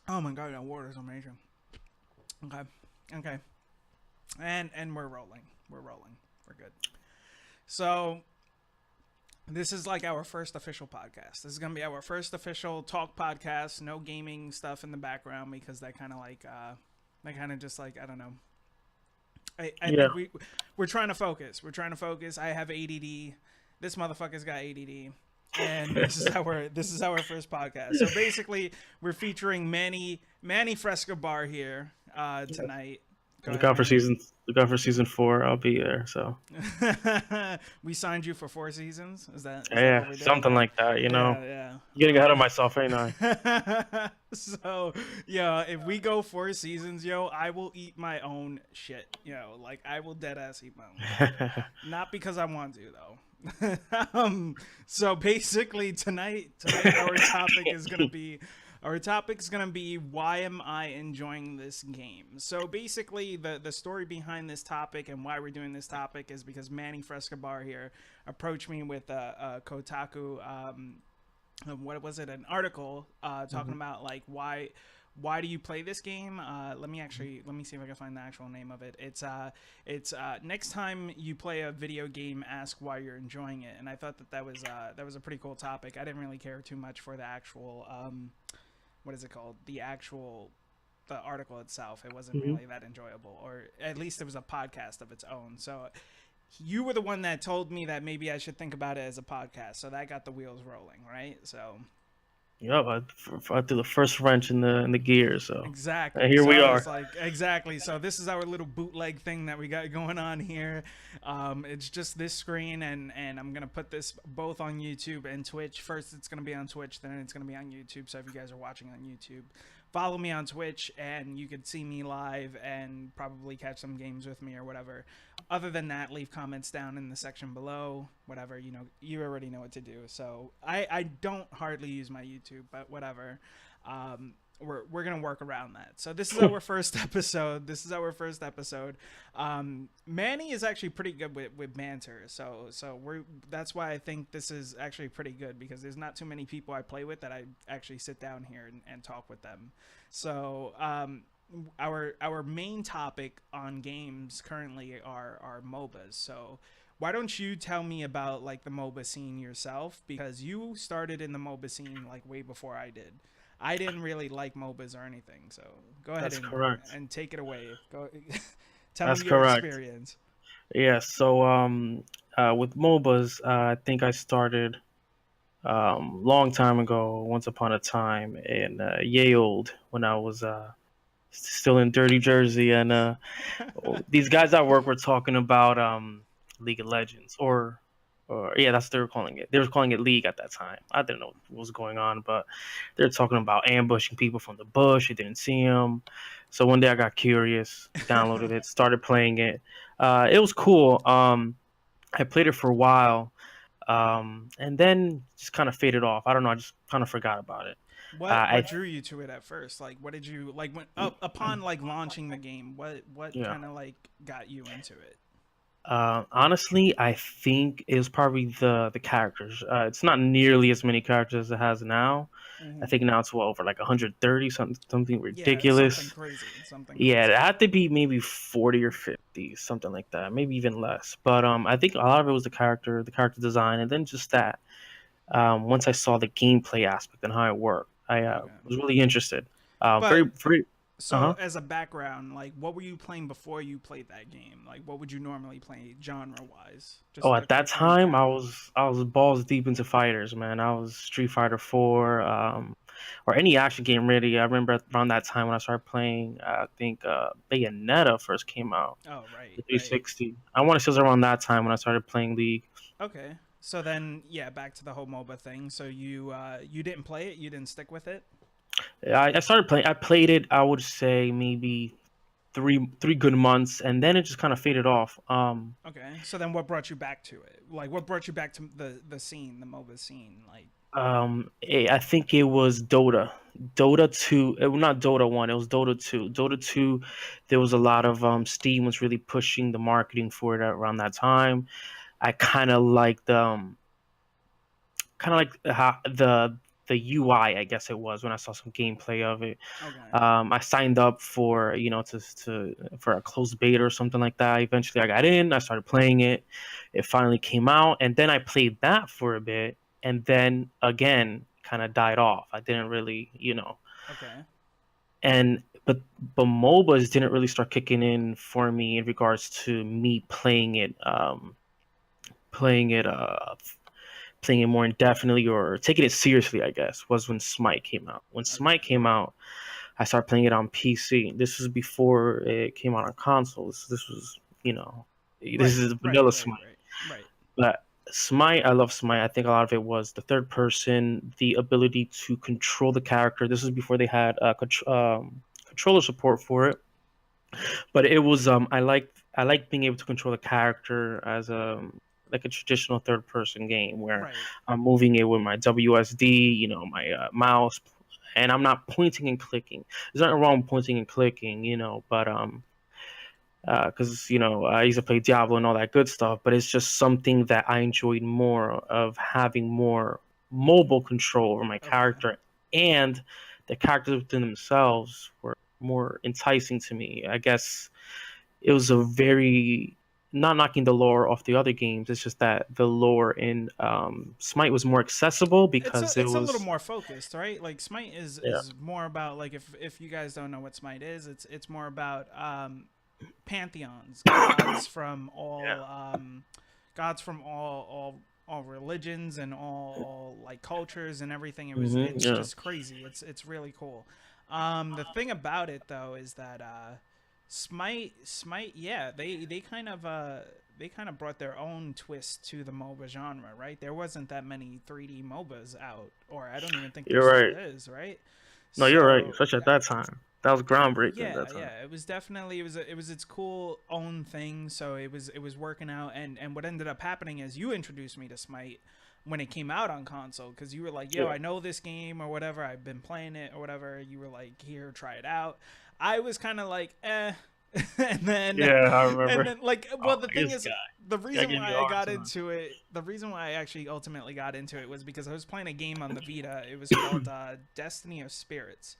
Oh my god, that water is amazing. Okay, okay, and we're rolling. We're rolling. We're good. So this is like our first official podcast. This is gonna be our first official talk podcast. No gaming stuff in the background because that kind of just like I don't know. I Yeah. think we're trying to focus. We're trying to focus. I have ADD. This motherfucker's got ADD. And this is our first podcast. So basically, we're featuring Manny Frescobar here tonight. Go Look ahead, out for Manny. season 4. I'll be there. So We signed you for 4 seasons. Is that yeah, what we did? something like that. Yeah, Getting ahead of yeah. myself, ain't I? So yeah, if we go 4 seasons, yo, I will eat my own shit. Like I will dead ass eat my own shit. Not because I want to though. So basically tonight our topic's gonna be why am I enjoying this game? So basically the story behind this topic and why we're doing this topic is because Manny Frescobar here approached me with a Kotaku what was it, an article talking Mhm. about like why do you play this game? Let me see if I can find the actual name of it. It's next time you play a video game, ask why you're enjoying it. And I thought that was a pretty cool topic. I didn't really care too much for the actual what is it called? The article itself. It wasn't Mhm. really that enjoyable, or at least it was a podcast of its own. So you were the one that told me that maybe I should think about it as a podcast. So that got the wheels rolling, right? So Yep, I threw the first wrench in the gear. So exactly. here So we I are. was like, exactly. So this is our little bootleg thing that we got going on here. It's just this screen, and I'm gonna put this both on YouTube and Twitch. First, it's gonna be on Twitch, then it's gonna be on YouTube. So if you guys are watching on YouTube, follow me on Twitch, and you could see me live and probably catch some games with me or whatever. Other than that, leave comments down in the section below. Whatever, you already know what to do. So I don't hardly use my YouTube, but whatever. We're gonna work around that. So this is our first episode. This is our first episode. Manny is actually pretty good with banter. So we're that's why I think this is actually pretty good because there's not too many people I play with that I actually sit down here and talk with them. So our main topic on games currently are MOBAs. So why don't you tell me about like the MOBA scene yourself? Because you started in the MOBA scene like way before I did. I didn't really like MOBAs or anything. So go ahead That's and correct. take it away. Go tell me That's your correct. experience. Yeah. So with MOBAs, I think I started long time ago, once upon a time in Yale when I was still in dirty Jersey, and these guys at work were talking about League of Legends, or yeah, that's what they were calling it. They were calling it League at that time. I didn't know what was going on, but they're talking about ambushing people from the bush. You didn't see them, so one day I got curious, downloaded it, started playing it. It was cool. I played it for a while, and then just kind of faded off. I don't know. I just kind of forgot about it. What drew you to it at first? Like what did you like when upon like launching the game? What Yeah. kind of like got you into it? Honestly, I think it was probably the characters. It's not nearly as many characters as it has now. I Mm-hmm. think now it's well over like 130, something Yeah, something ridiculous. crazy. Something Yeah, crazy. it had to be maybe 40 or 50, something like that, maybe even less. But I think a lot of it was the character design, and then just that. Once I saw the gameplay aspect and how it worked, I Okay. was really interested. Very, But very. Uh so huh. as a background, like what were you playing before you played that game? Like what would you normally play genre wise? Oh, Just a at that quick time, recap. I was balls deep into fighters, man. I was Street Fighter 4, or any action game really. I remember around that time when I started playing. I think Bayonetta first came out, Oh, right, the right. 360. I want to say it was around that time when I started playing League. Okay. So then yeah, back to the whole MOBA thing. So you didn't play it, you didn't stick with it? I started playing. I played it. I would say maybe three good months, and then it just kind of faded off. Okay. So then what brought you back to it? Like what brought you back to the scene, the MOBA scene? Like I think it was Dota 2. Not Dota 1. It was Dota 2. Dota 2. There was a lot of Steam was really pushing the marketing for it around that time. I kind of liked how the the UI, I guess it was, when I saw some gameplay of it. Okay. I signed up for, to for a closed beta or something like that. Eventually, I got in. I started playing it. It finally came out, and then I played that for a bit, and then again, kind of died off. I didn't really, Okay. and but MOBAs didn't really start kicking in for me in regards to me playing it playing it more indefinitely or taking it seriously, I guess, was when Smite came out. When Smite Okay. came out, I started playing it on PC. This was before it came out on consoles. This was, this Right. is Right. vanilla Right. Smite. Right. Right. But Smite, I love Smite. I think a lot of it was the third person, the ability to control the character. This is before they had controller support for it. But it was I like being able to control the character as a like a traditional third person game where Right. I'm moving it with my WSD, my mouse, and I'm not pointing and clicking. There's nothing wrong with pointing and clicking, but because I used to play Diablo and all that good stuff, but it's just something that I enjoyed more of having more mobile control over my Okay. character, and the characters within themselves were more enticing to me. I guess it was a very not knocking the lore off the other games. It's just that the lore in Smite was more accessible because it It's a little was more focused, right? Like Smite yeah is more about, like, if you guys don't know what Smite is, it's more about pantheons, yeah gods from all religions and all like cultures and everything. It's yeah just crazy. It's really cool. The thing about it though is that Smite, yeah, they kind of brought their own twist to the MOBA genre, right? There wasn't that many 3D MOBAs out, or I don't even think there you're still right. is, right? No, you're right. So Especially at that time, that was groundbreaking at yeah, that time. yeah, it was definitely it was its cool own thing. So it was working out, and what ended up happening is you introduced me to Smite when it came out on console, because you were like, yo, Yeah. I know this game or whatever, I've been playing it or whatever. You were like, here, try it out. I was kind of like, eh. and then Yeah, I remember. like, Oh, well, the thing this is, guy. the Gotta reason give me why I arms got on. into it, the reason why I actually ultimately got into it was because I was playing a game on the Vita. It was called Destiny of Spirits,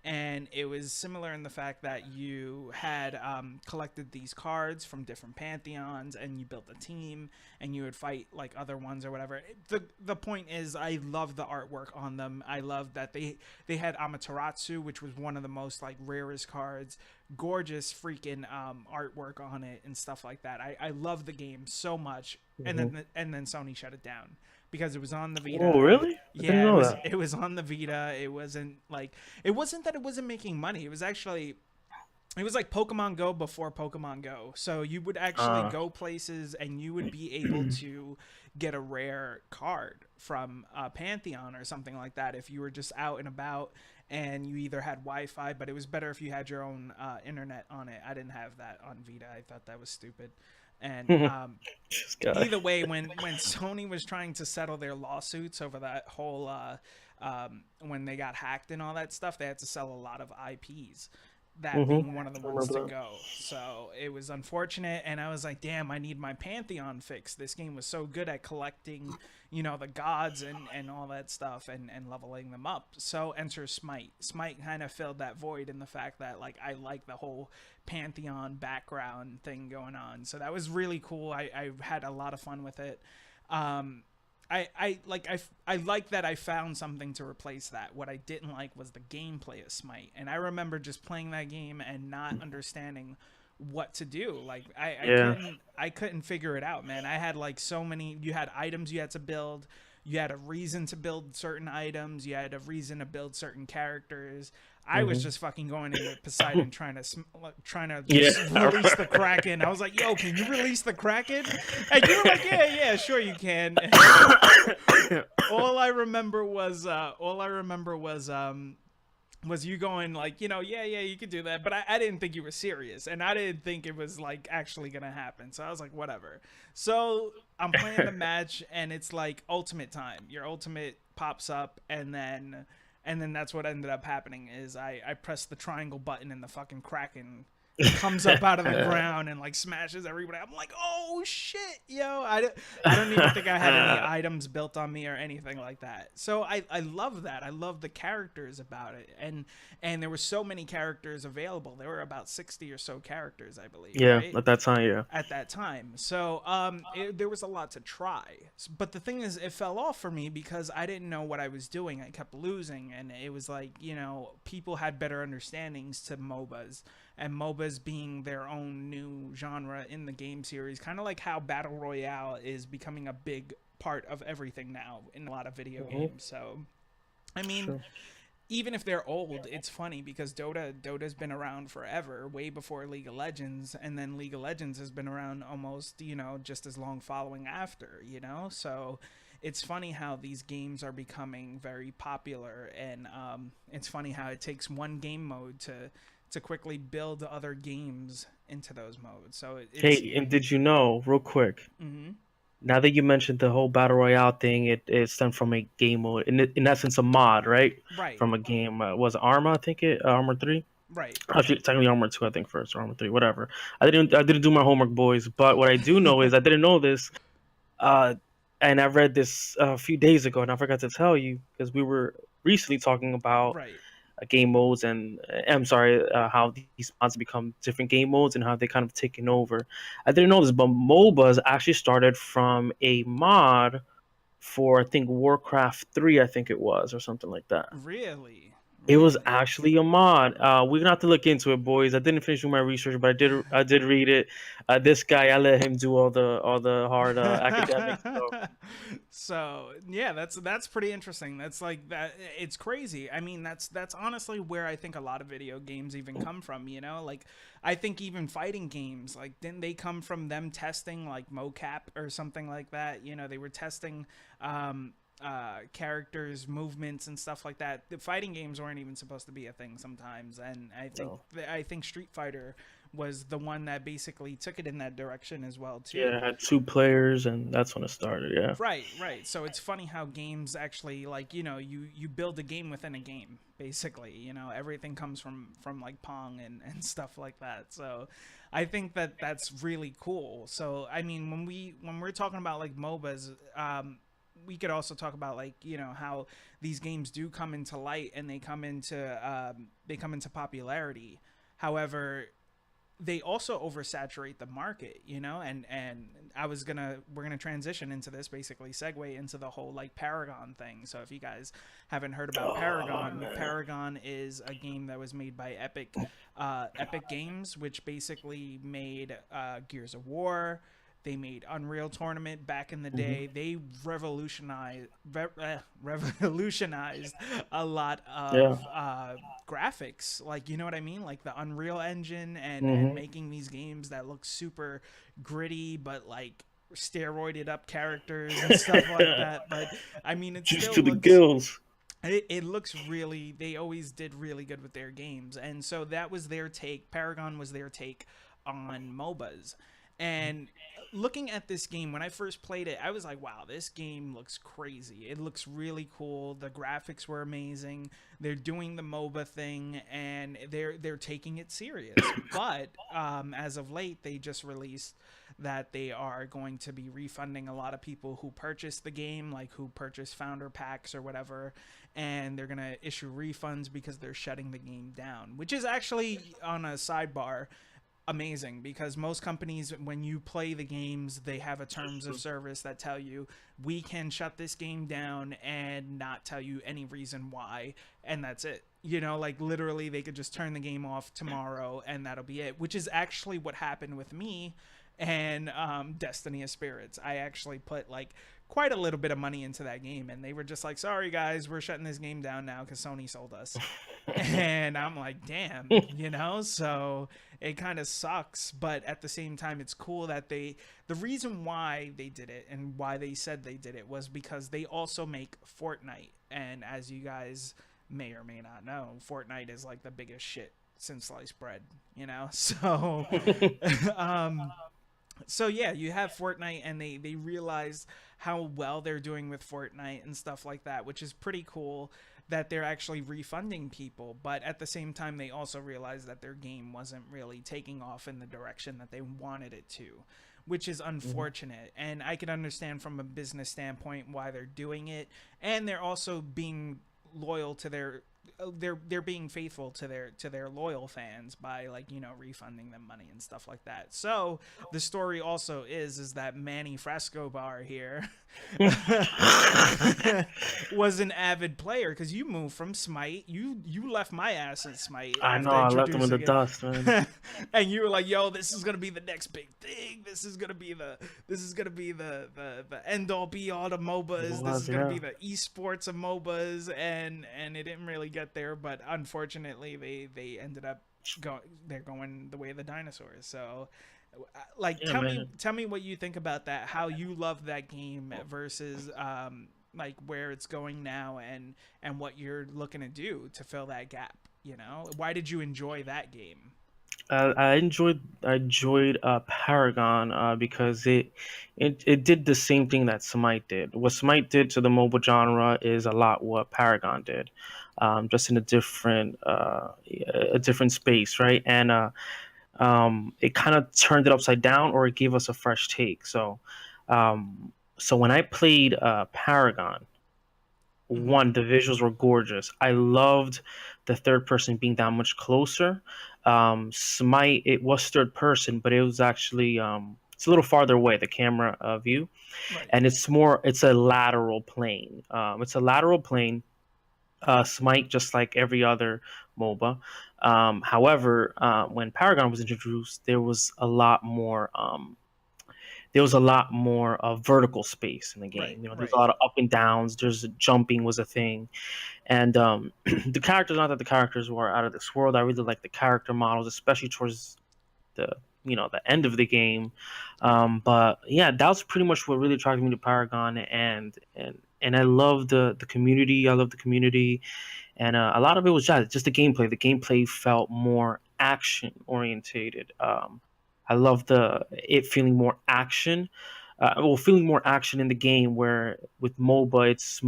and it was similar in the fact that you had collected these cards from different pantheons, and you built a team, and you would fight like other ones or whatever. The point is, I love the artwork on them. I love that they had Amaterasu, which was one of the most like rarest cards. Gorgeous freaking artwork on it and stuff like that. I love the game so much, Hmm. and then Sony shut it down because it was on the Oh, Vita. really? I didn't Yeah, know that. it was on the Vita. It wasn't like, it wasn't that it wasn't making money. It was actually, it was like Pokemon Go before Pokemon Go. So you would actually Uh, go places and you would be able to get a rare card from Pantheon or something like that if you were just out and about and you either had Wi-Fi, but it was better if you had your own internet on it. I didn't have that on Vita. I thought that was stupid. And this guy. either way, when Sony was trying to settle their lawsuits over that whole when they got hacked and all that stuff, they had to sell a lot of IPs, that Hmm. being one of the I ones remember to that. go. So it was unfortunate, and I was like, damn, I need my Pantheon fixed. This game was so good at collecting, the gods and all that stuff, and leveling them up. So enter Smite. Smite kind of filled that void in the fact that, like, I like the whole Pantheon background thing going on. So that was really cool. I had a lot of fun with it. Um, I like that I found something to replace that. What I didn't like was the gameplay of Smite, and I remember just playing that game and not understanding what to do. Like Yeah. I couldn't figure it out, man. I had like so many. You had items you had to build. You had a reason to build certain items. You had a reason to build certain characters. I was Hmm. just fucking going in with Poseidon trying to Yeah. just release the Kraken. I was like, "Yo, can you release the Kraken?" And you were like, "Yeah, yeah, sure you can." And all I remember was you going like, yeah, yeah, you could do that, but I didn't think you were serious, and I didn't think it was like actually gonna happen. So I was like, whatever. So I'm playing the match, and it's like ultimate time. Your ultimate pops up, and then that's what ended up happening is I pressed the triangle button, and the fucking Kraken comes up out of the ground and like smashes everybody. I'm like, oh shit, yo! I don't even think I had any items built on me or anything like that. So I love that. I love the characters about it, and there were so many characters available. There were about 60 or so characters, I believe, Yeah, right? at that time, yeah. At that time. So there was a lot to try. But the thing is, it fell off for me because I didn't know what I was doing. I kept losing, and it was like, people had better understandings to MOBAs, and MOBAs being their own new genre in the game series, kind of like how Battle Royale is becoming a big part of everything now in a lot of video Hmm. games. So, I mean, Sure. even if they're old, it's funny because Dota's been around forever, way before League of Legends, and then League of Legends has been around almost, just as long following after. So it's funny how these games are becoming very popular, and it's funny how it takes one game mode to quickly build other games into those modes. So it's Hey, and did you know, real quick, mm-hmm. now that you mentioned the whole battle royale thing, it stemmed from a game mode, in essence, a mod, right? Right, From a game, was it Arma? I think Armor 3. right. Actually, technically Armor 2, I think first, or Armor 3, whatever. I didn't do my homework, boys. But what I do know is I didn't know this, uh, and I read this a few days ago, and I forgot to tell you because we were recently talking about Right. game modes and I'm sorry, how these mods become different game modes and how they kind of taken over. I didn't know this, but MOBAs actually started from a mod for I think Warcraft 3, I think it was, or something like that. Really? It was Really? actually a mod. We're gonna have to look into it, boys. I didn't finish doing my research, but I did read it. This guy, I let him do all the hard academic stuff. So yeah, that's pretty interesting. That's like that. It's crazy. I mean, that's honestly where I think a lot of video games even come from. Like I think even fighting games, like didn't they come from them testing like mocap or something like that? They were testing characters movements and stuff like that. The fighting games weren't even supposed to be a thing sometimes, and No. I think Street Fighter was the one that basically took it in that direction as well Yeah, too. it had two players, and that's when it started. Yeah. Right, right. So it's funny how games actually, like, you build a game within a game, basically. Everything comes from like Pong and stuff like that. So I think that that's really cool. So I mean, when we're talking about like MOBAs, we could also talk about like how these games do come into light and they come into popularity. However, they also oversaturate the market, and we're gonna transition into this, basically segue into the whole like Paragon thing. So if you guys haven't heard about Oh Paragon, man. Paragon is a game that was made by Epic Games, which basically made Gears of War. They made Unreal Tournament back in the Hmm. day. They revolutionized a lot Yeah. of graphics. Like, you know what I mean? Like the Unreal Engine, and Hmm. making these games that look super gritty, but like steroided up characters and stuff like that. But I mean, it Just still to the looks gills. it looks really, they always did really good with their games, and so that was their take. Paragon was their take on MOBAs. And looking at this game, when I first played it, I was like, wow, this game looks crazy. It looks really cool. The graphics were amazing. They're doing the MOBA thing, and they're taking it serious. But as of late, they just released that they are going to be refunding a lot of people who purchased the game, like who purchased founder packs or whatever, and they're going to issue refunds because they're shutting the game down, which is actually, on a sidebar, amazing, because most companies, when you play the games, they have a terms of service that tell you we can shut this game down and not tell you any reason why, and that's it. Like literally they could just turn the game off tomorrow and that'll be it, which is actually what happened with me and Destiny of Spirits. I actually put like quite a little bit of money into that game, and they were just like, sorry guys, we're shutting this game down now because Sony sold us. And I'm like, damn, so it kind of sucks, but at the same time, it's cool that the reason why they did it and why they said they did it was because they also make Fortnite. And as you guys may or may not know, Fortnite is like the biggest shit since sliced bread. So, um, So yeah, you have Fortnite, and they realize how well they're doing with Fortnite and stuff like that, which is pretty cool that they're actually refunding people. But at the same time, they also realize that their game wasn't really taking off in the direction that they wanted it to, which is Mhm. unfortunate. And I can understand from a business standpoint why they're doing it, and they're also being loyal to their they're being faithful to their loyal fans by, like, you know, refunding them money and stuff like that. So the story also is that Manny Frescobar here was an avid player, because you moved from Smite. You left my ass at Smite I know after I left them in the introducing it. dust, man. And you were like, "Yo, this is gonna be the next big thing. This is gonna be the end all be all of It MOBAs. This is was, gonna yeah. be the esports of MOBAs." And it didn't really get there, but unfortunately, they ended up going. They're going the way of the dinosaurs. So, like, Yeah, man. tell me what you think about that. How you love that game versus like where it's going now, and what you're looking to do to fill that gap. You know, why did you enjoy that game? I enjoyed Paragon because it did the same thing that Smite did. What Smite did to the mobile genre is a lot what Paragon did, just in a different space, right? And it kind of turned it upside down, or it gave us a fresh take. So when I played Paragon, Mm-hmm. one, the visuals were gorgeous. I loved the third person being that much closer. Smite, it was third person, but it was actually it's a little farther away, the camera view, Right. and it's a lateral plane. It's a lateral plane. Smite, just like every other MOBA. However, when Paragon was introduced, there was a lot more vertical space in the Right. game. You know, there's a Right. lot of up and downs. There's jumping was a thing, and the characters, not that the characters were out of this world. I really like the character models, especially towards the the end of the game. But yeah, that was pretty much what really attracted me to Paragon, and I love the community. I love the community, and a lot of it was just the gameplay. The gameplay felt more action orientated. I love the it feeling more action. Feeling more action in the game, where with MOBA it's a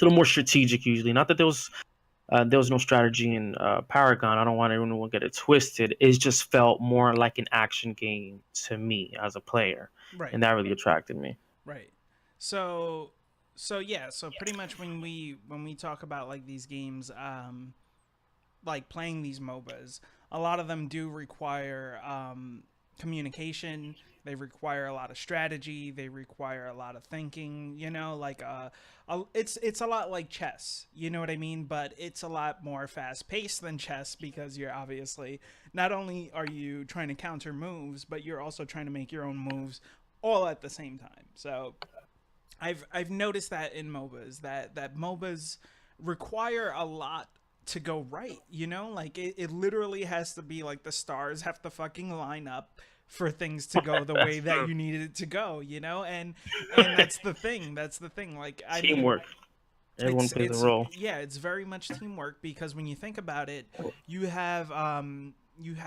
little more strategic usually. Not that there was no strategy in Paragon. I don't want everyone to get it twisted. It just felt more like an action game to me as a player, Right. and that really attracted me. Right. So yeah, so pretty much when we talk about like these games, like playing these MOBAs, a lot of them do require communication. They require a lot of strategy. They require a lot of thinking. You know, like it's a lot like chess. You know what I mean? But it's a lot more fast paced than chess, because you're obviously, not only are you trying to counter moves, but you're also trying to make your own moves all at the same time. So I've noticed that in MOBAs, that MOBAs require a lot to go right. You know, like it literally has to be like the stars have to fucking line up for things to go the way That's that true. you needed it to go. You know, and that's the thing. That's the thing. Like, I mean, Teamwork. Everyone plays a it's role. yeah, it's very much teamwork, because when you think about it, you have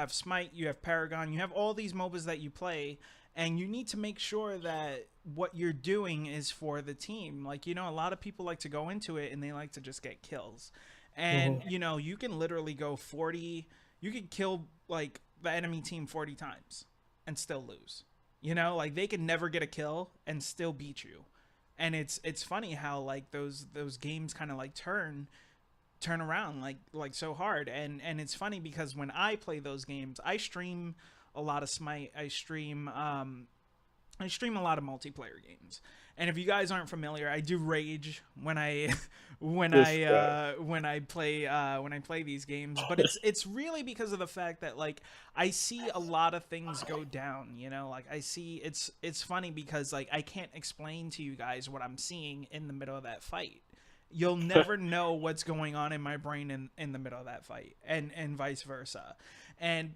Smite, you have Paragon, you have all these MOBAs that you play, and you need to make sure that what you're doing is for the team. Like, you know, a lot of people like to go into it and they like to just get kills. And Hmm. you know, you can literally go 40, you could kill like the enemy team 40 times and still lose. You know, like they can never get a kill and still beat you. And it's funny how like those games kind of like turn around like so hard. And it's funny because when I play those games, I stream a lot of Smite. I stream a lot of multiplayer games. And if you guys aren't familiar, I do rage when I This guy. when I play these games. But it's really because of the fact that, like, I see a lot of things go down. You know, like I see, it's funny because like I can't explain to you guys what I'm seeing in the middle of that fight. You'll never know what's going on in my brain in the middle of that fight, and vice versa. And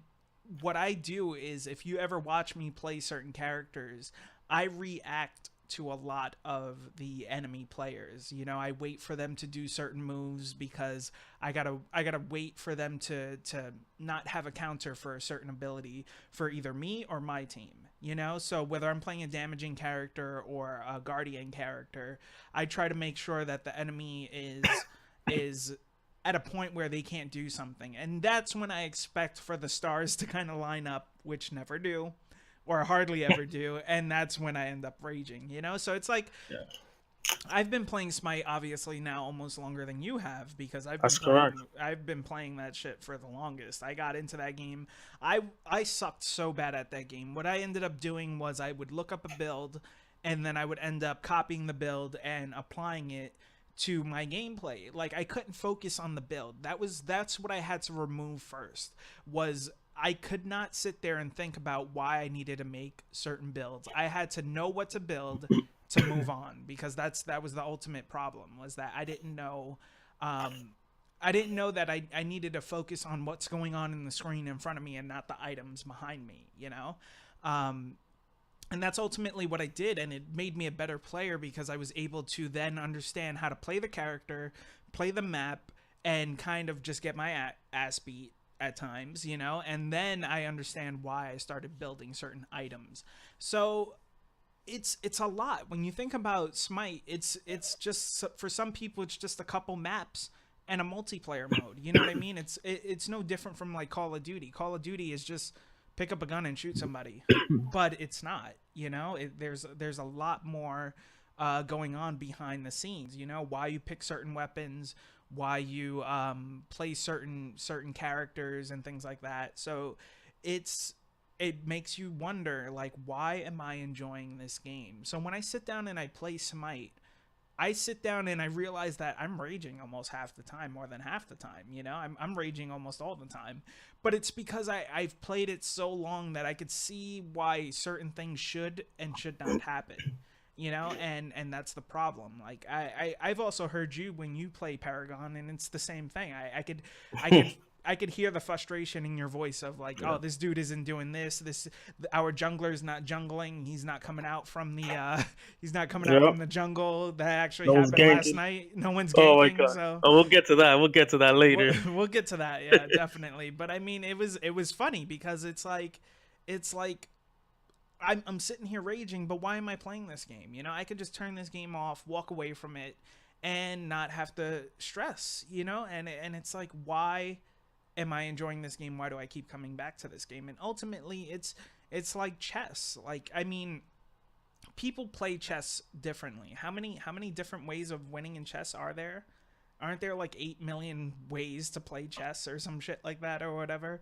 what I do is, if you ever watch me play certain characters, I react to a lot of the enemy players. You know, I wait for them to do certain moves because I gotta wait for them to not have a counter for a certain ability for either me or my team. You know, so whether I'm playing a damaging character or a guardian character, I try to make sure that the enemy is at a point where they can't do something. And that's when I expect for the stars to kind of line up, which never do or hardly ever do, and that's when I end up raging, you know? So it's like Yeah, I've been playing Smite obviously now almost longer than you have because that's correct. I've been playing that shit for the longest. I got into that game. I sucked so bad at that game. What I ended up doing was I would look up a build and then I would end up copying the build and applying it to my gameplay. Like I couldn't focus on the build. That's what I had to remove first. Was I could not sit there and think about why I needed to make certain builds. I had to know what to build to move on because that was the ultimate problem was that I didn't know that I needed to focus on what's going on in the screen in front of me and not the items behind me, you know? And that's ultimately what I did, and it made me a better player because I was able to then understand how to play the character, play the map, and kind of just get my ass beat at times, you know? And then I understand why I started building certain items. So it's a lot when you think about Smite. It's just for some people it's just a couple maps and a multiplayer mode. You know what I mean? It's no different from like Call of Duty. Call of Duty is just pick up a gun and shoot somebody, but it's not. You know, there's a lot more going on behind the scenes. You know, why you pick certain weapons, why you play certain characters and things like that. So it makes you wonder, like, why am I enjoying this game? So when I sit down and I play Smite, I sit down and I realize that I'm raging almost half the time, more than half the time. You know, I'm raging almost all the time. But it's because I've played it so long that I could see why certain things should and should not happen. You know, and that's the problem. Like I've also heard you when you play Paragon, and it's the same thing. I could hear the frustration in your voice of like, Yeah. oh, this dude isn't doing this. Our jungler's not jungling. He's not coming out from the he's not coming out Yep. from the jungle. That actually No one's happened last ganking. night. No one's Oh my ganking. god. So Oh, we'll get to that. We'll get to that later. we'll get to that. Yeah, definitely. But I mean, it was funny because it's like I'm sitting here raging, but why am I playing this game? You know, I could just turn this game off, walk away from it, and not have to stress. You know, and it's like, why am I enjoying this game? Why do I keep coming back to this game? And ultimately, it's like chess. Like, I mean, people play chess differently. How many different ways of winning in chess are there? Aren't there like 8 million ways to play chess or some shit like that or whatever?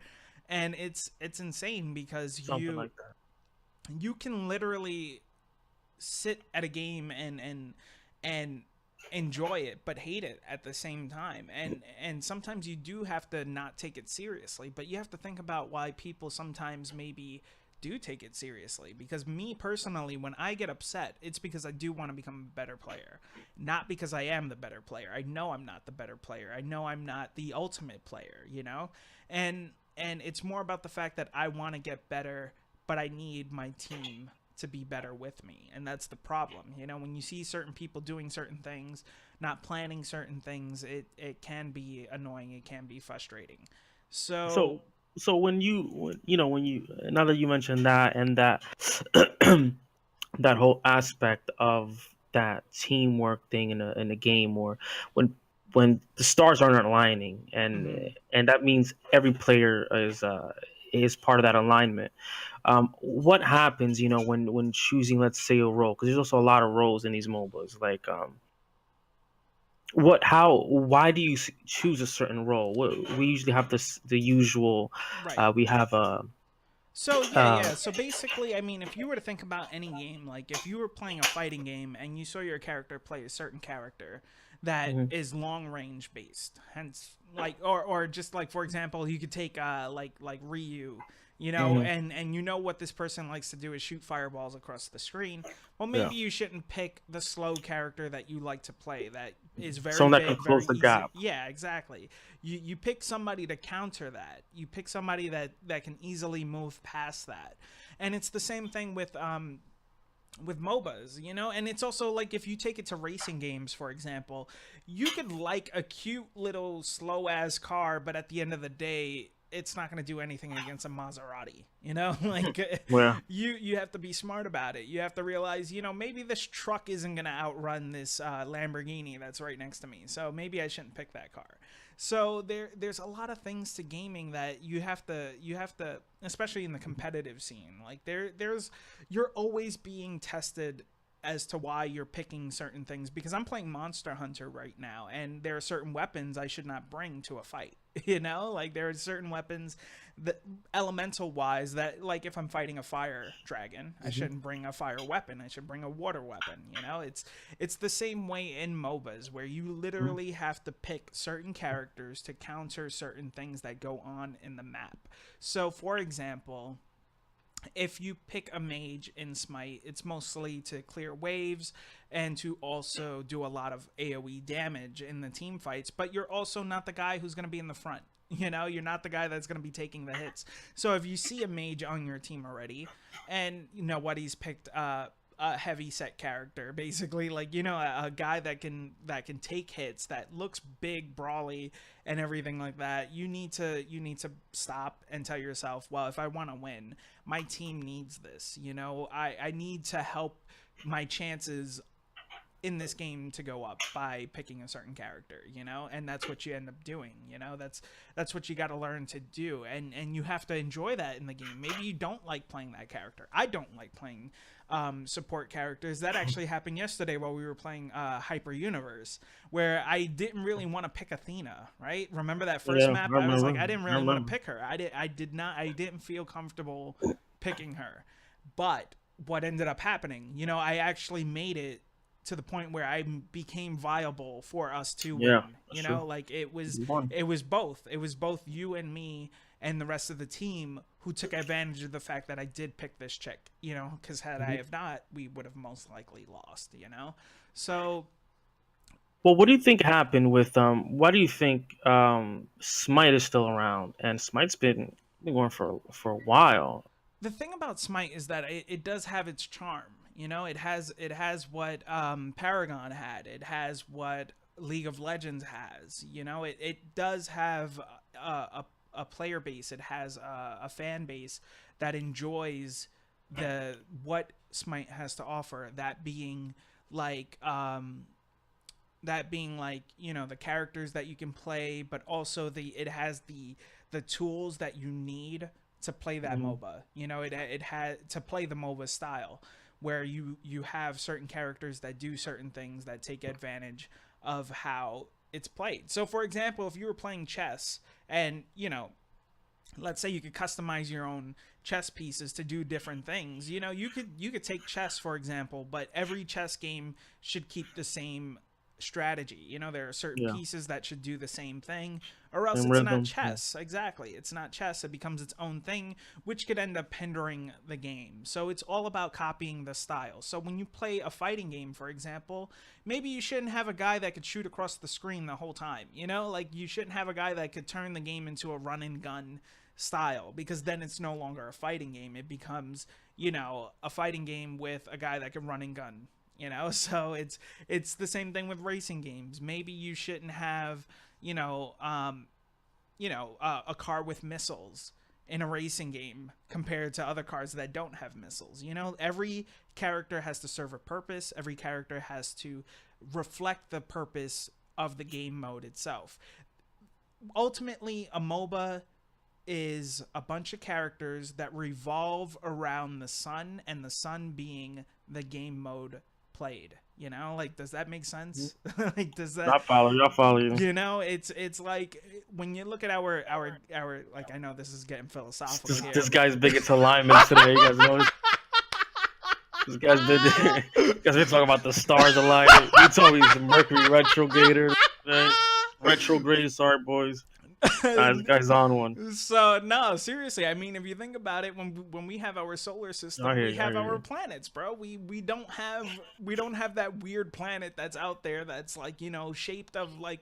And it's insane because Something like that. you can literally sit at a game and enjoy it but hate it at the same time. And sometimes you do have to not take it seriously, but you have to think about why people sometimes maybe do take it seriously. Because me personally, when I get upset, it's because I do want to become a better player, not because I am the better player. I know I'm not the better player. I know I'm not the ultimate player, you know? And it's more about the fact that I want to get better, but I need my team to be better with me. And that's the problem. You know, when you see certain people doing certain things, not planning certain things, it can be annoying. It can be frustrating. So, So so when you now that you mentioned that and that that whole aspect of that teamwork thing in a game, or when the stars aren't aligning, mhm. and that means every player is part of that alignment. What happens, when choosing, let's say, a role? Because there's also a lot of roles in these MOBAs. Like, why do you choose a certain role? We usually have the usual. Right. We have So yeah, uh, yeah. So basically, I mean, if you were to think about any game, like if you were playing a fighting game and you saw your character play a certain character that mhm, is long range based, hence like or just like for example, you could take like Ryu, you know, mhm, and you know what this person likes to do is shoot fireballs across the screen. Well, yeah, maybe you shouldn't pick the slow character that you like to play that is very someone that can big, very close the easy. gap. Yeah, exactly. You pick somebody to counter that. You pick somebody that can easily move past that. And it's the same thing with with MOBAs, you know? And it's also like if you take it to racing games, for example, you could like a cute little slow ass car, but at the end of the day, it's not going to do anything against a Maserati, you know? Like Yeah. you have to be smart about it. You have to realize, you know, maybe this truck isn't going to outrun this Lamborghini that's right next to me. So maybe I shouldn't pick that car. So there's a lot of things to gaming that you have to especially in the competitive scene. Like there's you're always being tested as to why you're picking certain things, because I'm playing Monster Hunter right now and there are certain weapons I should not bring to a fight. You know, like there are certain weapons that elemental wise that, like if I'm fighting a fire dragon, I shouldn't bring a fire weapon. I should bring a water weapon. You know, it's the same way in MOBAs where you literally have to pick certain characters to counter certain things that go on in the map. So for example, if you pick a mage in Smite, it's mostly to clear waves and to also do a lot of AoE damage in the team fights, but you're also not the guy who's going to be in the front. You know, you're not the guy that's going to be taking the hits. So if you see a mage on your team already, and you know what, he's picked a heavy set character, basically, like, you know, a guy that can take hits, that looks big, brawly, and everything like that. You need to stop and tell yourself, well, if I want to win, my team needs this. You know, I need to help my chances in this game to go up by picking a certain character, you know, and that's what you end up doing. You know, that's what you got to learn to do, and you have to enjoy that in the game. Maybe you don't like playing that character. I don't like playing support characters. That actually happened yesterday while we were playing Hyper Universe, where I didn't really want to pick Athena. Right? Remember that first Yeah, map? I I was like, remember. I didn't I really want remember. to pick her. I didn't feel comfortable picking her. But what ended up happening, you know, I actually made it to the point where I became viable for us to Yeah, win. that's You true. know, like it was You won. it was both. It was both you and me and the rest of the team who took advantage of the fact that I did pick this chick, you know, because had I have not, we would have most likely lost, you know? So Well, what do you think happened with why do you think Smite is still around? And Smite's been going for a while. the thing about Smite is that it does have its charm. You know, it has what Paragon had. It has what League of Legends has. You know, it does have a player base. It has a fan base that enjoys the what Smite has to offer. Like that being like, you know, the characters that you can play, but also it has the tools that you need to play that Mhm. MOBA. You know, it had to play the MOBA style, where you have certain characters that do certain things that take advantage of how it's played. So for example, if you were playing chess and, you know, let's say you could customize your own chess pieces to do different things. You know, you could take chess for example, but every chess game should keep the same strategy. You know, there are certain Yeah, pieces that should do the same thing, or else and it's not rhythm. Yeah. chess. Exactly, it's not chess. It becomes its own thing, which could end up hindering the game. So it's all about copying the style. So when you play a fighting game, for example, maybe you shouldn't have a guy that could shoot across the screen the whole time. You know, like you shouldn't have a guy that could turn the game into a run and gun style, because then it's no longer a fighting game. It becomes, you know, a fighting game with a guy that can run and gun, you know. So it's the same thing with racing games. Maybe you shouldn't have, you know, a car with missiles in a racing game compared to other cars that don't have missiles. You know, every character has to serve a purpose. Every character has to reflect the purpose of the game mode itself. Ultimately, a MOBA is a bunch of characters that revolve around the sun, and the sun being the game mode played. You know, like, does that make sense? Like, does that, I follow you. I follow you. you know, it's like when you look at our like, I know this is getting philosophical here. This guy's big into alignments today. You guys notice? This guy's been Guys been talking about the stars alignment. You told me he's a Mercury retrograde. Right? Retrograde. Sorry, boys. This guy's on one. So no, seriously. I mean, if you think about it, when we have our solar I system, hear we you. I have hear our you. planets, bro. We don't have that weird planet that's out there that's like shaped of like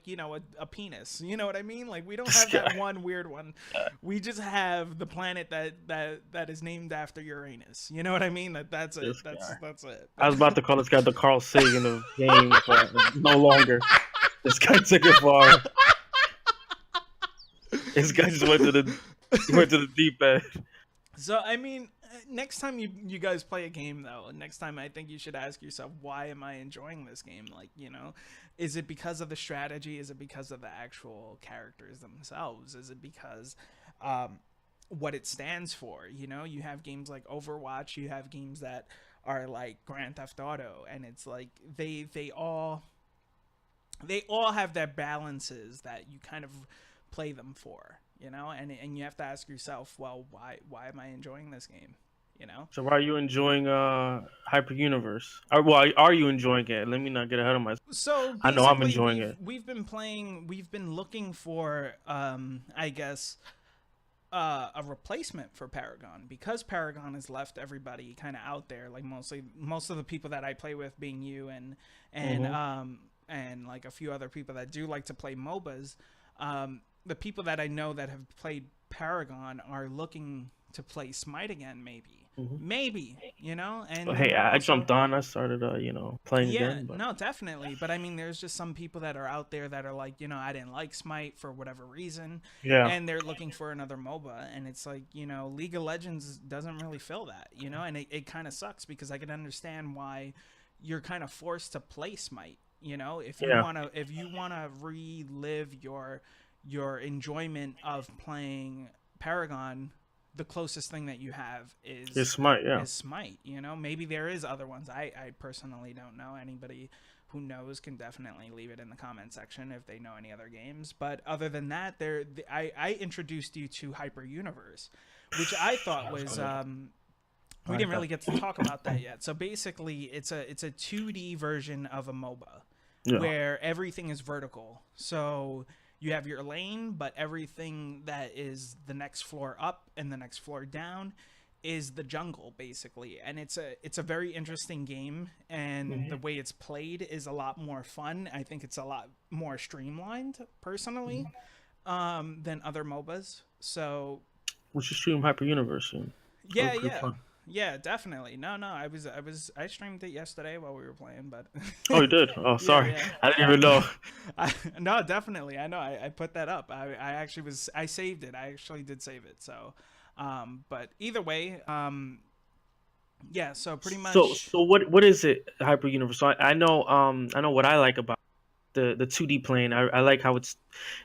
a penis. You know what I mean? Like we don't This have that guy. one weird one. We just have the planet that is named after Uranus. You know what I mean? That's it. This guy. That's it. I was about to call this guy the Carl Sagan of games, but no longer. This guy took it far. This guy just went to the he went to the deep end. So I mean, next time you guys play a game though, next time I think you should ask yourself, why am I enjoying this game? Like, is it because of the strategy? Is it because of the actual characters themselves? Is it because what it stands for? You have games like Overwatch, you have games that are like Grand Theft Auto, and it's like they all have their balances that you kind of play them for, and you have to ask yourself, well, why am I enjoying this game, So why are you enjoying Hyper Universe? Well, are you enjoying it? Let me not get ahead of myself. so I know I'm basically enjoying we've it. we've been playing, we've been looking for I guess a replacement for Paragon, because Paragon has left everybody kind of out there, like most of the people that I play with being you and Hmm. um and like a few other people that do like to play MOBAs. The people that I know that have played Paragon are looking to play Smite again, Hmm. maybe, and But then hey, they're I also. jumped on. I started, playing Yeah, again. But no, definitely. But I mean, there's just some people that are out there that are like, I didn't like Smite for whatever reason, yeah, and they're looking for another MOBA. And it's like, League of Legends doesn't really fill that, and it kind of sucks because I can understand why you're kind of forced to play Smite. If you yeah, wanna relive your enjoyment of playing Paragon, the closest thing that you have it's is smart. Yeah, Smite. Maybe there is other ones. I personally don't know. Anybody who knows can definitely leave it in the comment section if they know any other games. But other than that, I introduced you to Hyper Universe, which I thought that was was good. I we like didn't that. really get to talk about that yet. So basically, it's a 2D version of a MOBA Yeah. where everything is vertical. So you have your lane, but everything that is the next floor up and the next floor down is the jungle basically. And it's a very interesting game, and the Hmm. way it's played is a lot more fun. I think it's a lot more streamlined personally than other MOBAs. So We should stream Hyper Universe soon. That yeah, would be pretty yeah. fun. Yeah, definitely. No, I streamed it yesterday while we were playing, but Oh, you did? Oh, yeah, sorry. yeah. I didn't even know. No, definitely. I know. I put that up. I actually I saved it. I actually did save it. So, but either way, yeah. So pretty So, much, so what is it, Hyper Universe? So I know what I like about the 2D plane. I like how it's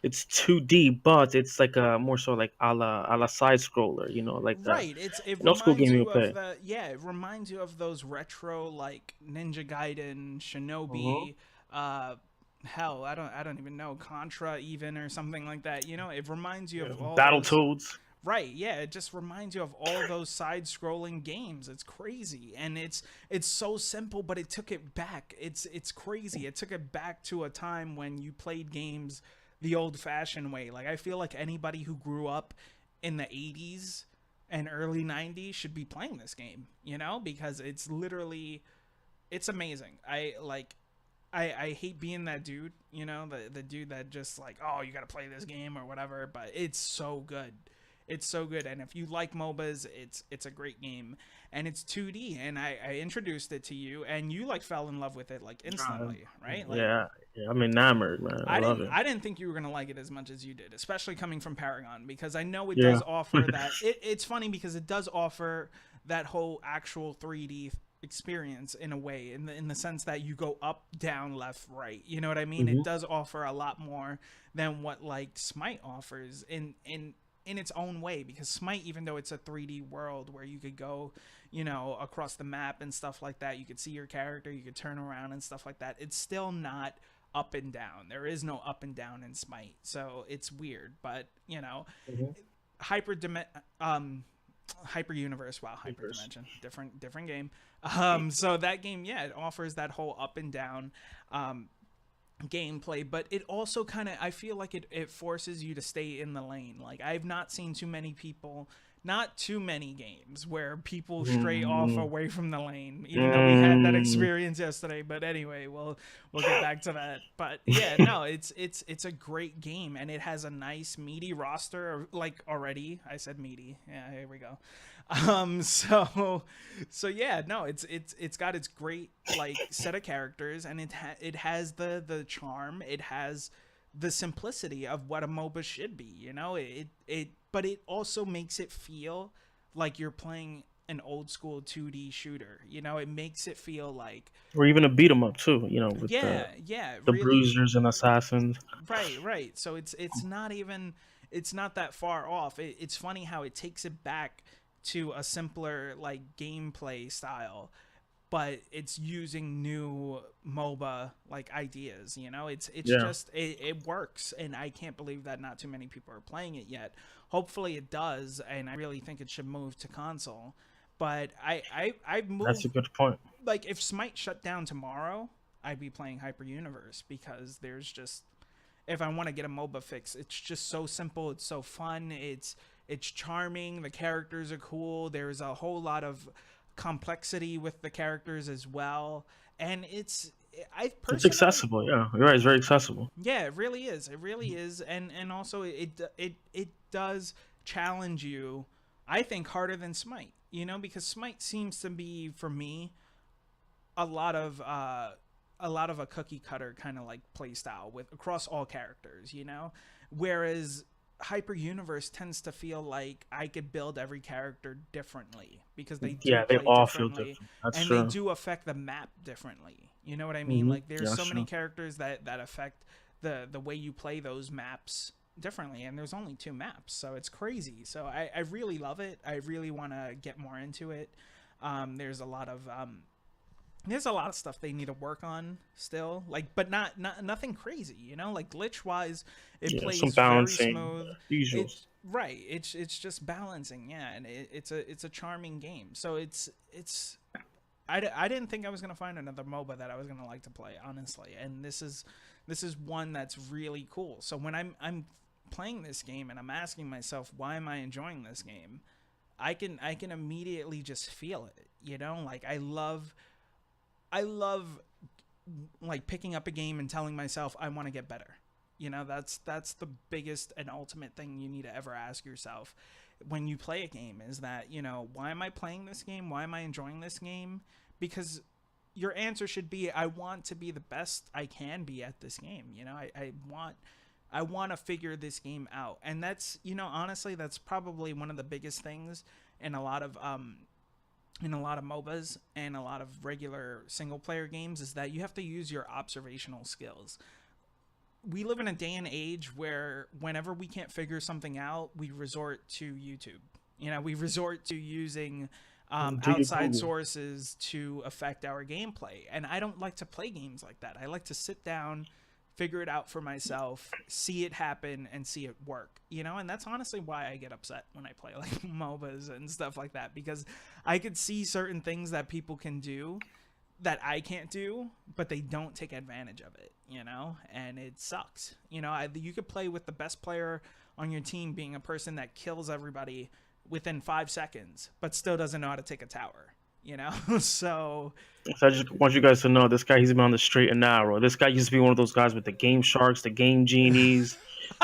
2D, but it's like a more so like a la side scroller. Like right. It an old school reminds game you you would of play. the yeah. It reminds you of those retro like Ninja Gaiden, Uh-huh. Shinobi, uh, hell, I don't even know, Contra even or something like that. It reminds you Yeah. of all those. Battletoads. Right, yeah, it just reminds you of all those side-scrolling games. It's crazy, and it's so simple, but it took it back. It's crazy. It took it back to a time when you played games the old-fashioned way. Like I feel like anybody who grew up in the '80s and early '90s should be playing this game. Because it's literally it's amazing. I hate being that dude, the dude that just like, oh, you got to play this game or whatever, but it's so good. It's so good, and if you like MOBAs, it's a great game, and it's 2D. And I introduced it to you, and you like fell in love with it like Uh, instantly, right? Like yeah, yeah, I'm enamored, man. I I love didn't it. I didn't think you were gonna like it as much as you did, especially coming from Paragon, because I know it Yeah. does offer that. It's funny because it does offer that whole actual 3D experience in a way, in the sense that you go up, down, left, right. You know what I mean? It Hmm. does offer a lot more than what like Smite offers in its own way, because Smite, even though it's a 3D world where you could go, across the map and stuff like that, you could see your character, you could turn around and stuff like that. It's still not up and down. There is no up and down in Smite, so it's weird. But Hmm. hyper dim- um Hyper Universe, wow, Hyper Universe. Dimension, different game. So that game, yeah, it offers that whole up and down. Um, gameplay, but it also kind of, I feel like it forces you to stay in the lane. Like, I've not seen too many people, not too many games where people stray off Mm, away from the lane, even though we had that mm. experience yesterday. But anyway, we'll get back to that. But yeah, no, it's a great game, and it has a nice meaty roster. Like, already I said meaty, yeah, here we go. So yeah, no, it's got its great like set of characters, and it has the charm, it has the simplicity of what a MOBA should be. You know, but it also makes it feel like you're playing an old school 2D shooter. You know, it makes it feel like, Or even a beat 'em up too. With yeah, the really. bruisers and assassins. Right. So it's not even, it's not that far off. It's funny how it takes it back to a simpler like gameplay style, but it's using new MOBA like ideas. You know, it's Yeah, just it works, and I can't believe that not too many people are playing it yet. Hopefully it does, and I really think it should move to console. But I that's move, a good point. like, if Smite shut down tomorrow, I'd be playing Hyper Universe, because there's just, if I want to get a MOBA fix, it's just so simple. It's so fun. It's charming. The characters are cool. There's a whole lot of complexity with the characters as well, and I It's personally, accessible. Yeah, you're right. It's very accessible. yeah, it really is. It really is, and also it does challenge you. I think harder than Smite. You know, because Smite seems to be, for me, a lot of a cookie cutter kind of like play style with across all characters, you know, whereas Hyper Universe tends to feel like I could build every character differently, because they do Yeah, they play all feel differently, different. That's and they true. do affect the map differently. You know what I mean? Like, Yeah, there's that's so many true. characters that affect the way you play those maps differently, and there's only two maps, so it's crazy. So I really love it. I really want to get more into it. There's a lot of stuff they need to work on still, like, but not nothing crazy, you know, like glitch wise it Yeah, some plays very balancing smooth. usuals. It's right, it's just balancing, yeah, and it's a charming game. So I didn't think I was going to find another MOBA that I was going to like to play, honestly, and this is one that's really cool. So when I'm playing this game and I'm asking myself, why am I enjoying this game, I can immediately just feel it, you know, like I love like picking up a game and telling myself I want to get better. You know, that's the biggest and ultimate thing you need to ever ask yourself when you play a game, is that, you know, why am I playing this game? Why am I enjoying this game? Because your answer should be, I want to be the best I can be at this game. You know, I want to figure this game out. And that's, you know, honestly, that's probably one of the biggest things in a lot of MOBAs and a lot of regular single player games, is that you have to use your observational skills. We live in a day and age where whenever we can't figure something out, we resort to YouTube. You know, we resort to using Do your outside Google. sources to affect our gameplay. And I don't like to play games like that. I like to sit down, figure it out for myself, see it happen, and see it work. You know, and that's honestly why I get upset when I play like MOBAs and stuff like that, because I could see certain things that people can do that I can't do, but they don't take advantage of it, you know, and it sucks. You know, you could play with the best player on your team being a person that kills everybody within 5 seconds, but still doesn't know how to take a tower, you know? So, So I just want you guys to know this guy. He's been on the straight and narrow. This guy used to be one of those guys with the game sharks, the game genies,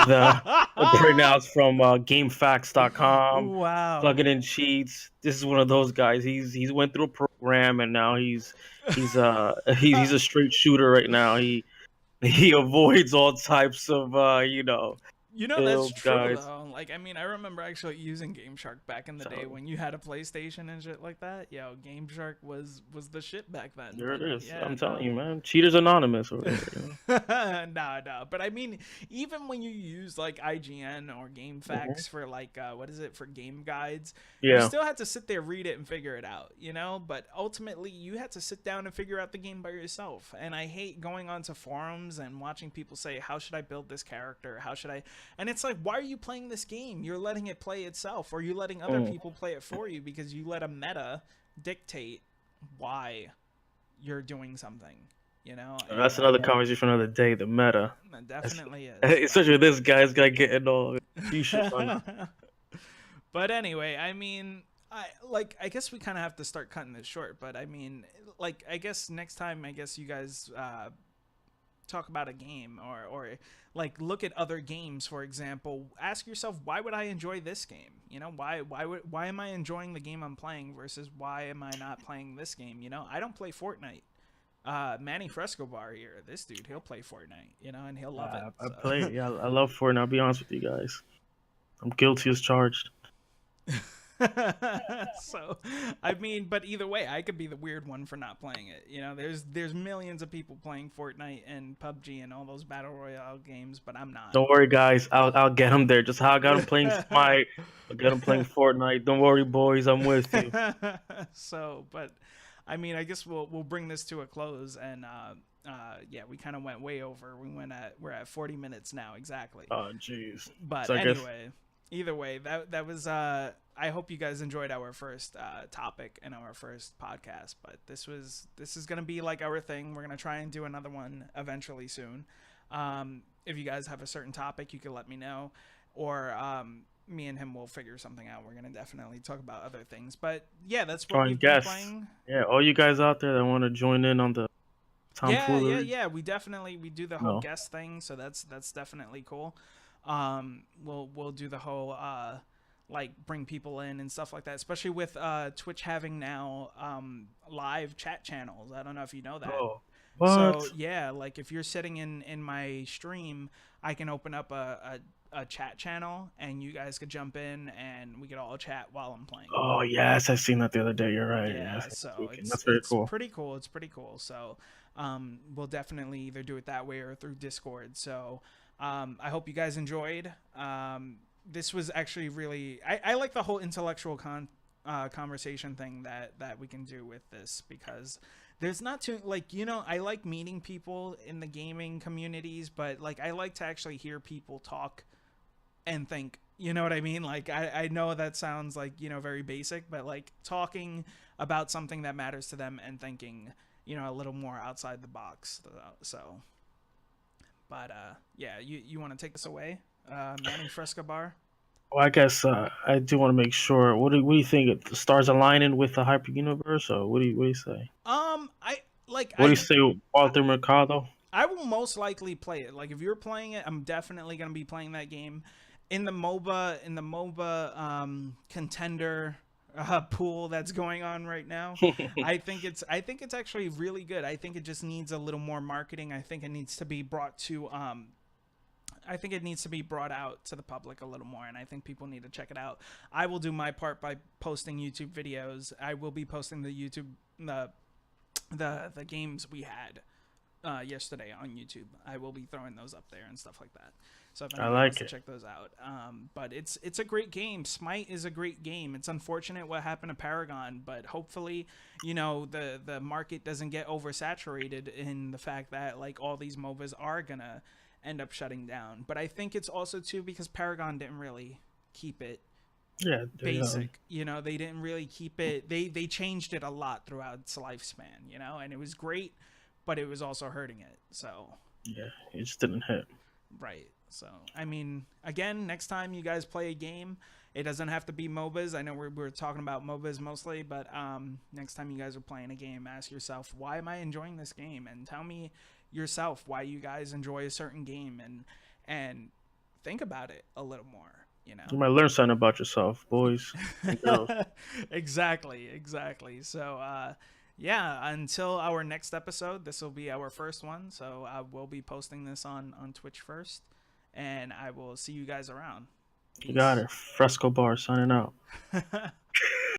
the printouts from GameFAQs.com, wow. plugging in cheats. This is one of those guys. He's went through a program and now he's a straight shooter right now. He avoids all types of You know, that's ill true guys. though. Like, I mean, I remember actually using Game Shark back in the day So when you had a PlayStation and shit like that. Yo, Game Shark was the shit back then. there But it is. yeah, I'm telling no. you, man. Cheaters Anonymous over here. No. But I mean, even when you use like IGN or Mhm. GameFAQs for like what is it, for game guides, you Yeah. still had to sit there, read it, and figure it out, you know? But ultimately you had to sit down and figure out the game by yourself. And I hate going onto forums and watching people say, how should I build this character? How should I, and it's like, why are you playing this game? You're letting it play itself, or you letting other Mm. people play it for you, because you let a meta dictate why you're doing something. you know, and That's another conversation for another day. The meta, it That's- definitely is. especially this guy's got getting all vicious on. But anyway, I mean, I guess we kind of have to start cutting this short. But I mean, like I guess next time, I guess you guys talk about a game or like look at other games, for example. Ask yourself, why would I enjoy this game? You know, why am I enjoying the game I'm playing versus why am I not playing this game? You know, I don't play Fortnite. Manny Frescobar here, this dude, he'll play Fortnite, you know, and he'll love it. I So. play. Yeah, I love Fortnite. I'll be honest with you guys. I'm guilty as charged. So, I mean, but either way, I could be the weird one for not playing it. You know, there's millions of people playing Fortnite and PUBG and all those battle royale games, but I'm not. Don't worry, guys. I'll get him there. Just how I got him playing Smite. I'll get him playing Fortnite. Don't worry, boys. I'm with you. So, but I mean, I guess we'll bring this to a close, and yeah, we kind of went way over. We're at 40 minutes now exactly. Oh, jeez. But So I guess anyway, either way, that was. I hope you guys enjoyed our first topic and our first podcast. But this is gonna be like our thing. We're gonna try and do another one eventually soon. If you guys have a certain topic, you can let me know, or me and him will figure something out. We're gonna definitely talk about other things. But yeah, that's what join we've been guests. playing. Yeah, all you guys out there that want to join in on the tomfoolery. Yeah. We do the whole No. guest thing, so that's definitely cool. We'll do the whole like bring people in and stuff like that, especially with Twitch having now live chat channels. I don't know if you know that. Oh, what? So yeah, like if you're sitting in my stream, I can open up a chat channel and you guys could jump in and we could all chat while I'm playing. Oh yes, I seen that the other day. You're right. Yeah, Yes, so that's very it's cool. pretty cool. It's pretty cool. So we'll definitely either do it that way or through Discord. So I hope you guys enjoyed. This was actually really I like the whole intellectual conversation thing that we can do with this, because there's not too, like, you know, I like meeting people in the gaming communities, but like I like to actually hear people talk and think, you know what I mean? Like I know that sounds like, you know, very basic, but like talking about something that matters to them and thinking, you know, a little more outside the box. So but yeah, you want to take this away, Manny Frescobar? Well, I guess I do want to make sure. What do you think? The stars aligning with the hyper universe, or what do you say? I like What do you say, Walter Mercado? I will most likely play it. Like if you're playing it, I'm definitely gonna be playing that game. In the MOBA contender pool that's going on right now, I think it's actually really good. I think it just needs a little more marketing. I think it needs to be brought to I think it needs to be brought out to the public a little more, and I think people need to check it out. I will do my part by posting YouTube videos. I will be posting the YouTube the games we had yesterday on YouTube. I will be throwing those up there and stuff like that. So if anyone wants to check those out, but it's a great game. Smite is a great game. It's unfortunate what happened to Paragon, but hopefully, you know, the market doesn't get oversaturated in the fact that like all these MOBAs are gonna end up shutting down. But I think it's also too because Paragon didn't really keep it basic. You know, they didn't really keep it. They changed it a lot throughout its lifespan. You know, and it was great, but it was also hurting it. So yeah, it just didn't hit. Right. So, I mean, again, next time you guys play a game, it doesn't have to be MOBAs. I know we're talking about MOBAs mostly, but next time you guys are playing a game, ask yourself, why am I enjoying this game? And tell me yourself why you guys enjoy a certain game, and think about it a little more, you know. You might learn something about yourself, boys and girls. Exactly. So, yeah, until our next episode, this will be our first one. So I will be posting this on Twitch first, and I will see you guys around. You got it. Fresco Bar signing out. Peace.